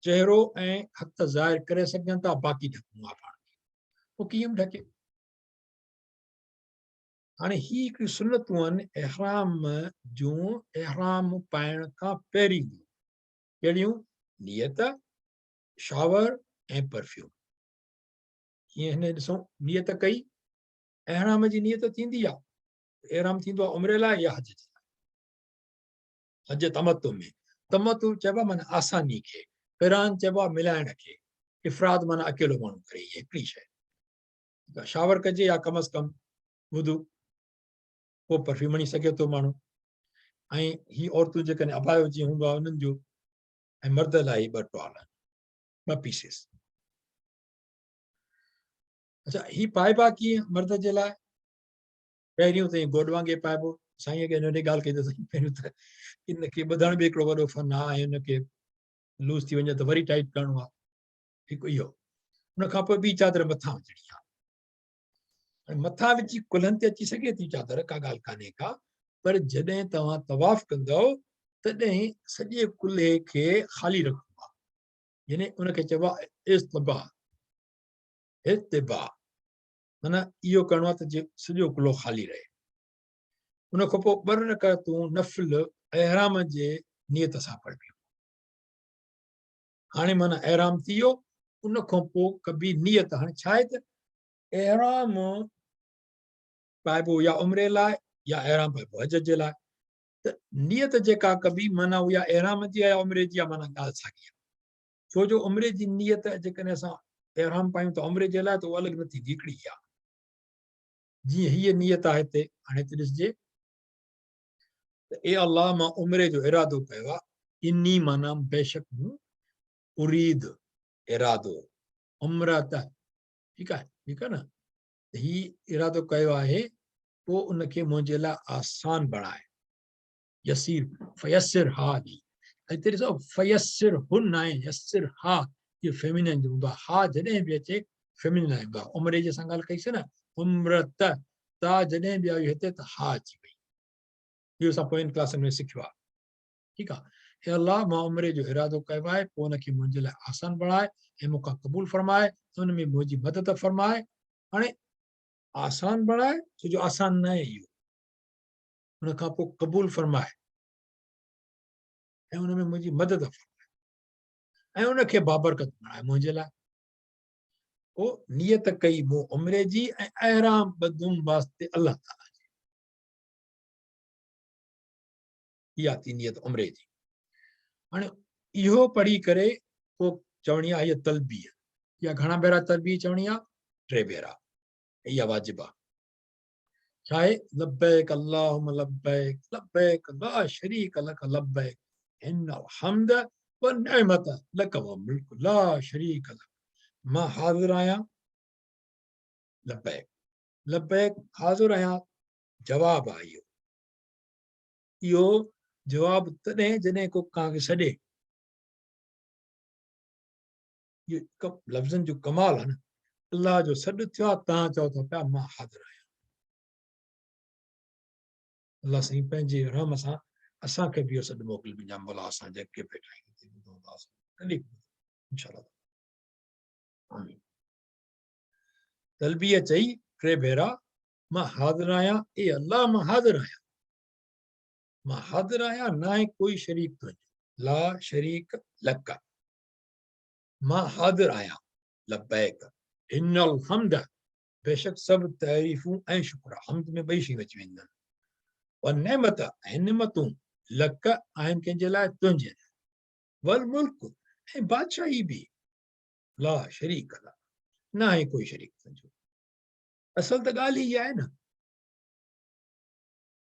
चहिरो ऐं हथ ज़ाहिर करे सघनि था बाक़ी ढकणो आहे पाण खे पोइ कीअं बि ढके हाणे ही हिकिड़ियूं सुनतूं आहिनि अहराम जूं अहराम पाइण खां पहिरीं कहिड़ियूं नियत शावर ऐं परफ्यूम। हीअं हिन ॾिसो नियत कई, एहराम जी नियत थींदी आहे, एहराम थींदो आहे उमिरि लाइ या हज जे लाइ। हज तमतु में, तमतु चइबो आहे माना आसानी खे, क़िरान चइबो आहे मिलाइण खे, इफ़राद माना अकेलो माण्हू करे, इहे हिकिड़ी शइ। शावर कजे या कम अज़ कम वुदू, पोइ परफ्यूम हणी सघे थो माण्हू। ऐं ही औरतूं जेकॾहिं अबायो जीअं हूंदो आहे उन्हनि जो, ऐं मर्द लाइ 2 टॉल, 2 पीसिस। अच्छा, ही पाइबा कीअं मर्द जे लाइ? पहिरियों त गोॾ वांगे पाइबो। साईं खे नंढी ॻाल्हि कई त साईं पहिरियों त इनखे ॿधण बि हिकिड़ो वॾो फन आहे, ऐं हुनखे लूज़ थी वञे त वरी टाइट करिणो आहे, हिकु इहो। हुन खां पोइ ॿी चादर मथां विझणी आहे। मथां विझी कुल्हनि ते अची सघे थी चादर, का ॻाल्हि कान्हे का, पर जॾहिं तव्हां तवाफ़ कंदव तॾहिं सॼे कुल्हे खे ख़ाली रखिणो आहे, यानी उनखे चइबो आहे इस्तबा। इस्तबा माना इहो करिणो आहे त सॼो कुल्हो ख़ाली रहे। उन खां पोइ 2 रकातूं नफ़िल एहराम जे नियत सां पढ़बियूं। हाणे माना एहराम थी वियो, उन खां पोइ कबी नियत। हाणे छा आहे त एहराम पाइबो या उमिरि लाइ या एहराम पाइबो हज जे लाइ। त नियत जेका कबी माना उहा एहराम जी आहे या उमिरि जी आहे, माना ॻाल्हि साॻी आहे। छो जो उमिरि जी नियत जेकॾहिं असां एहराम पायूं त उमिरि जे लाइ त उहा अलॻि न थींदी, हिकिड़ी आहे। जीअं हीअ नियत आहे हिते, हाणे हिते ॾिसजे त ए अल्लाह मां उमिरि जो इरादो कयो आहे, इन्नी माना बेशक हूं, उरीद इरादो, उमरत, ठीकु आहे, ठीकु आहे न। ही इरादो कयो आहे, पोइ उनखे मुंहिंजे लाइ आसान बणाए, यसीर फयसिर हा दी। हिते ॾिसो फयसिर हुन आहे, यसिर हा, इहो फेमिनिन जो हूंदो आहे। हा जॾहिं बि अचे फेमिनिन हूंदो आहे। उमिरि जे सां ॻाल्हि कईसीं न, उमरत, ता जॾहिं बि आई हिते त हा अची वई। इहो असां पोइनि क्लासनि में सिखियो आहे, ठीकु आहे। हे अल्लाह मां उमिरि जो इरादो कयो आहे, पोइ उनखे मुंहिंजे लाइ आसान बणाए ऐं मूंखां क़बूल फरमाए, हुन में मुंहिंजी मदद फरमाए। हाणे आसान बणाए, छो जो आसान न आहे इहो, हुन खां पोइ क़बूल फरमाए ऐं हुन में मुंहिंजी मदद फरमाए ऐं उनखे बाबरकत बणाए मुंहिंजे लाइ। पोइ नियत कई मूं उमिरि जी ऐं एहराम ॿधुमि वास्ते अलाह ताला जी। इहा थी नियत उमिरि जी। हाणे इहो पढ़ी करे पोइ चवणी आहे इहा तलबीह। इहा घणा भेरा तलबीह चवणी आहे? 3 भेरा। इहा वाजिब आहे। छा आहे? लब्बैक अल्लाहुम्म लब्बैक, लब्बैक ला शरीक लक लब्बैक, इन्नल हम्द व निअमत लक व मुल्क ला शरीक लक। मां हाज़िर आहियां, लब्बैक, लब्बैक हाज़िर आहियां, जवाब आहे इहो। इहो जवाब तॾहिं जॾहिं को तव्हांखे सॾे। इहो लफ़्ज़नि जो कमाल आहे न। अलाह जो सॾु थियो आहे, तव्हां चओ था पिया मां हाज़िर आहियां। अलाह साईं पंहिंजे रहम सां असांखे बि इहो सॾु मोकिले, मुंहिंजा मौला, असां जेके वेठा आहियूं इंशाअल्लाह। तलबीह चई 3 भेरा, मां हाज़िर आहियां, ए अल्लाह मां हाज़िर आहियां, मां हाज़िर आहियां, न आहे कोई शरीक तुंहिंजो, ला शरीक लक, मां हाज़िर आहियां, लब्बैक, इन्नल हम्द, बेशक सभु तारीफ़ूं ऐं शुक्र, हम्द में 2 शयूं अची वेंदियूं आहिनि, व नेमत, ऐं निमतूं, लक आहिनि कंहिंजे लाइ? तुंहिंजे लाइ, वल मुल्क, ऐं बादशाही बि, ला शरीक लक, न आहे कोई शरीक तुंहिंजो। असल त ॻाल्हि इहा आहे न,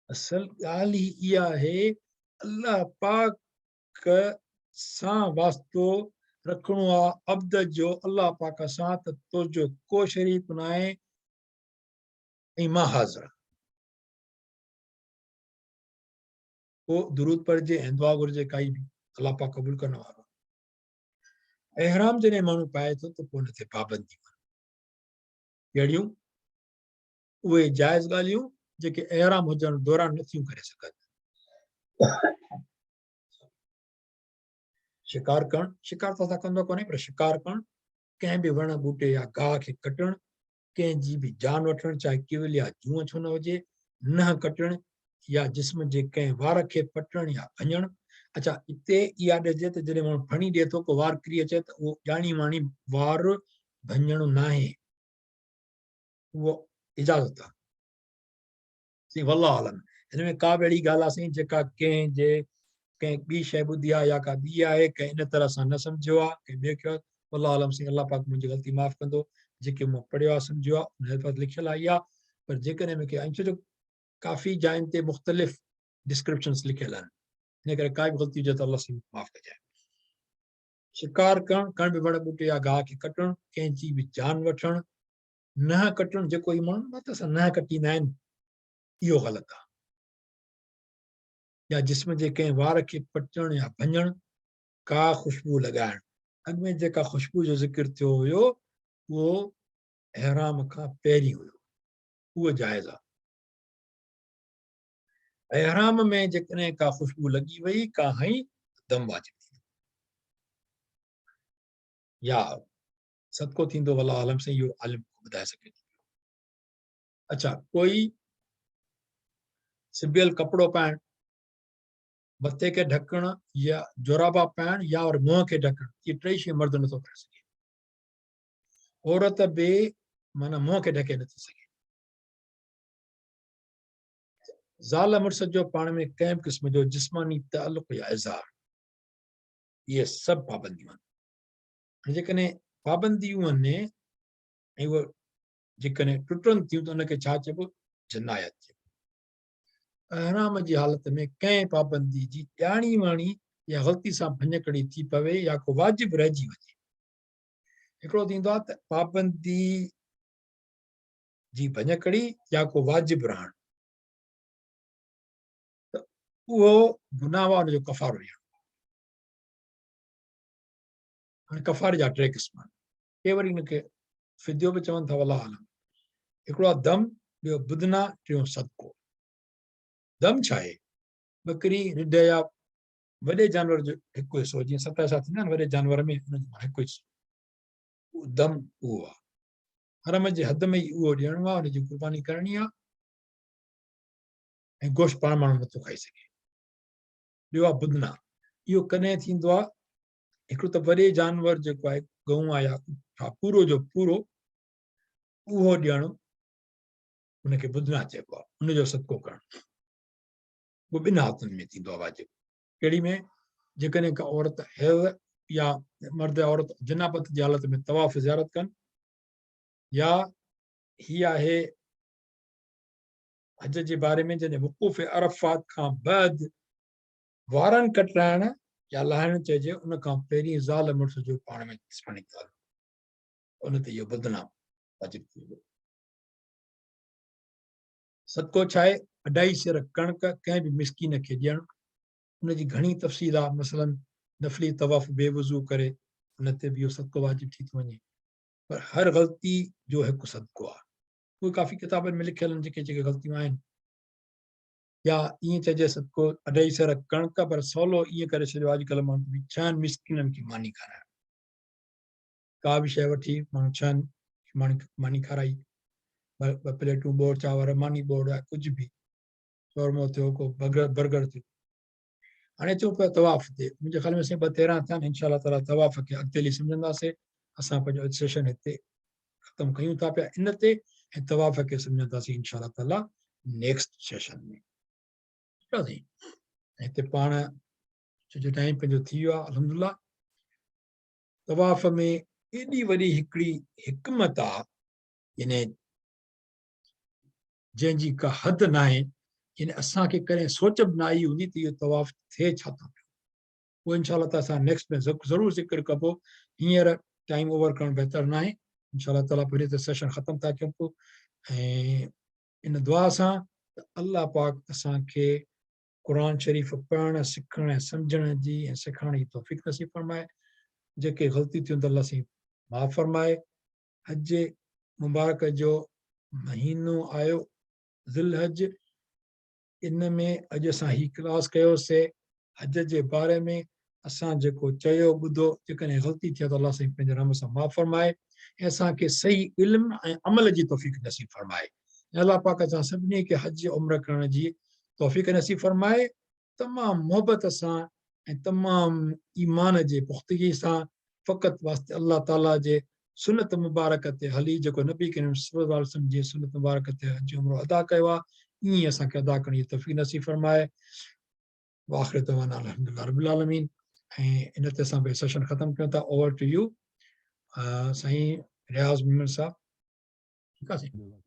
असल ॻाल्हि ई इहा आहे, अल्लाह पाक सां वास्तो रखिणो आहे अब्द जो अल्लाह पाक सां, त तुंहिंजो को शरीक न आहे ऐं मां हाज़िर आहियां। पोइ दुरूद पढ़िजे ऐं दुआ घुरिजे काई बि, अल्लाह पाक क़बूल करण वारो। एहराम जॾहिं माण्हू पाए थो त पोइ हुन ते पाबंदियूं आहिनि। कहिड़ियूं? उहे जाइज़ ॻाल्हियूं जेके एहराम हुजण दौरान नथियूं करे सघनि। शिकार करणु, शिकार त असां कंदो कोन्हे, पर शिकार करणु, कंहिं बि वण ॿूटे या गाह खे कटणु, कंहिंजी बि जान वठणु, चाहे केवल या जूअं छो न हुजे, नह कटणु, या जिस्म जे कंहिं वार खे पटणु या भञणु, अच्छा इते इहा ॾिजे त जॾहिं माण्हू फणी ॾिए थो को वार किरी अचे त उहो ॼाणी वाणी वार भञणो न आहे, उहो इजाज़त आहे। साईं वल्लाह आलम हिन में का बि अहिड़ी ॻाल्हि आहे साईं जेका कंहिं ॿी शइ ॿुधी आहे या का ॿी आहे कंहिं इन तरह सां न सम्झियो आहे, कंहिं ॿिए कयो आहे। वल्लाह आलम साईं, अलाह पाक मुंहिंजी ग़लती माफ़ कंदो, जेके मूं पढ़ियो आहे सम्झियो आहे उन वक़्तु लिखियल आहे इहा। पर जेकॾहिं मूंखे ऐं छो जो काफ़ी जायुनि ते मुख़्तलिफ़ डिस्क्रिप्शन्स लिखियल आहिनि, इन करे का बि ग़लती हुजे त अलाह साईं माफ़ कजाए। शिकार करणु, कण बि वण ॿूटे या गाह खे कटणु, कंहिंजी बि जान वठणु, नह कटणु, जेको ई माण्हू मत सां नह कटींदा आहिनि इहो ग़लति आहे। या जिस्म जे कंहिं वार खे पटणु या भञणु, का ख़ुशबू लॻाइणु। अॻु में जेका ख़ुशबू जो ज़िक्र थियो हुयो उहो एहराम खां पहिरीं हुयो, उहो जाइज़ आहे। एहराम में जेकॾहिं का ख़ुशबू लॻी वई का हई दम वाजिब थींदो या सदको थींदो, वल्लाह आलम से इहो आलिम ॿुधाए सघे थो। अच्छा कोई सिबियल कपिड़ो पाइणु, मथे खे ढकणु या जोराबा पाइणु या और मुंहं खे ढकणु, इहे टे शयूं मर्द नथो करे सघे। औरत बि माना मुंहं खे ढके नथी सघे। ज़ाल मुड़ुस जो पाण में कंहिं बि क़िस्म जो जिस्मानी तालुक़ या इज़हार, इहे सभु पाबंदियूं आहिनि। जेकॾहिं पाबंदियूं आहिनि ऐं उहे जेकॾहिं टुटनि थियूं त उनखे छा चइबो? जनायत चइबो। एहराम जी हालत में कंहिं पाबंदी जी ॼाणी वाणी या ग़लती सां भञकड़ी थी पवे या को वाजिब रहिजी वञे। हिकिड़ो थींदो आहे त पाबंदी जी भञकड़ी या को वाजिब रहणु, त उहो गुनाह आहे, हुनजो कफ़ारो ॾियणो। हाणे कफ़ारे जा टे क़िस्म आहिनि, के वरी हिनखे फिदियो बि चवनि था, वल्लाह आलम। हिकिड़ो आहे दम, ॿियो बुदना, टियों सदको। दम छा आहे? बकरी, रिढ या वॾे जानवर जो हिकु हिसो, जीअं 7 हिसा थींदा आहिनि वॾे जानवर में, हिकु हिसो दम उहो आहे। हरम जे हद में ई उहो ॾियणो आहे, हुनजी क़ुर्बानी करणी आहे ऐं गोश्त पाण माण्हू नथो खाई सघे। ॿियो आहे बुदना, इहो कॾहिं थींदो आहे? हिकिड़ो त वॾे जानवर जेको आहे गऊं आहे या पूरो जो पूरो उहो ॾियणो, हुनखे बुदना चइबो आहे, हुनजो सदको करणु। उहो ॿिनि हालतुनि में थींदो आहे वाजिब। कहिड़ी में? जेकॾहिं का औरत हैज़ या मर्द औरत जनाबत जी हालत में तवाफ़ ज़ियारत कनि, या हीअ आहे हज जे बारे में जॾहिं वक़ूफ़ अरफ़ात खां बाद वारनि कटाइण या लाहिण चइजे, उन खां पहिरीं ज़ाल मुड़ुस जो पाण में जिस्मानी तालुक़, उन ते इहो बदनाम वाजिब थी वियो। सदको छा आहे? अढाई सेर कणिक कंहिं बि मिसकीन खे ॾियणु। उनजी घणी तफ़सील आहे, मसलन नफ़ली तवाफ़ बेवज़ू करे उन ते बि इहो सदको वाजिब थी थो वञे। पर हर ग़लती जो हिकु सदको आहे। उहे काफ़ी किताबनि में लिखियल आहिनि जेके जेके ग़लतियूं आहिनि। या ईअं चइजे सदको अढाई सेर कणिक, पर सवलो ईअं करे छॾियो अॼुकल्ह माण्हू बि 6 मिसकिननि खे मानी खाराइण। का बि शइ वठी माण्हू 6 मानी खाराई, 2 प्लेटूं बोर चांवर, मानी बोर या कुझु बि, शौरमो थियो, को बर्गर थियो। हाणे अचूं पिया तवाफ़ ते। मुंहिंजे ख़्याल में 2:13 थिया आहिनि। इंशाअल्लाह ताला तवाफ़ खे अॻिते सम्झंदासीं। असां पंहिंजो सेशन हिते ख़तमु कयूं था पिया इन ते, ऐं तवाफ़ खे सम्झंदासीं इंशाअल्लाह ताला नेक्स्ट सेशन में। ठीकु आहे साईं। हिते पाण छो जो टाइम पंहिंजो थी वियो आहे, अल्हम्दुलिल्लाह। तवाफ़ में एॾी वॾी हिकिड़ी हिकमत आहे, यानी जंहिंजी का हद न आहे, यानी असांखे कॾहिं सोच बि न आई हूंदी त इहो तवाफ़ थिए छा थो पियो। उहो इंशाअल्लाह ताला असां नेक्स्ट में ज़रूरु ज़िक्र कबो। हींअर टाइम ओवर करणु बहितर न आहे। इंशाअल्लाह ताला पहिरीं त सेशन ख़तमु था कयूं पोइ, ऐं इन दुआ सां त अल्लाह पाक असांखे क़ुर शरीफ़ पढ़णु, सिखणु ऐं सम्झण जी ऐं सेखारण जी तौफ़ीक़ नसीब फरमाए। जेके ग़लती थियूं त अल्लाह साईं माफ़ फरमाए। हज मुबारक जो महीनो आयो ज़िल हज, इन में अॼु असां ही क्लास कयोसीं हज जे बारे में। असां जेको चयो ॿुधो, जेकॾहिं ग़लती थिए त अल्लाह साईं पंहिंजे रहम सां माफ़ फरमाए ऐं असांखे सही इल्म ऐं अमल जी तौफ़ीक़ नसीब फरमाए। अल्लाह पाक असां सभिनी खे हज उम्र करण जी तौफ़ीक़ नसीब फरमाए। तमामु मोहबत सां ऐं तमामु ईमान जे पुख़्तगी सां फ़क़ति वास्ते अल्लाह ताला जे सुनत मुबारक ते हली जेको नबी करीम सल्लल्लाहु अलैहि वसल्लम जे सुनत मुबारक ते हज उमरो अदा कयो आहे, ईअं असांखे अदा करण जी तौफ़ीक़ नसीब फरमाए। वाख़िर दवाना अल्हम्दुलिल्लाह रब्बिल आलमीन। ऐं इन ते असां भई सेशन ख़तमु कयूं था। ओवर टू यू साईं रियाज़ मोहम्मद साहब। ठीकु आहे साईं।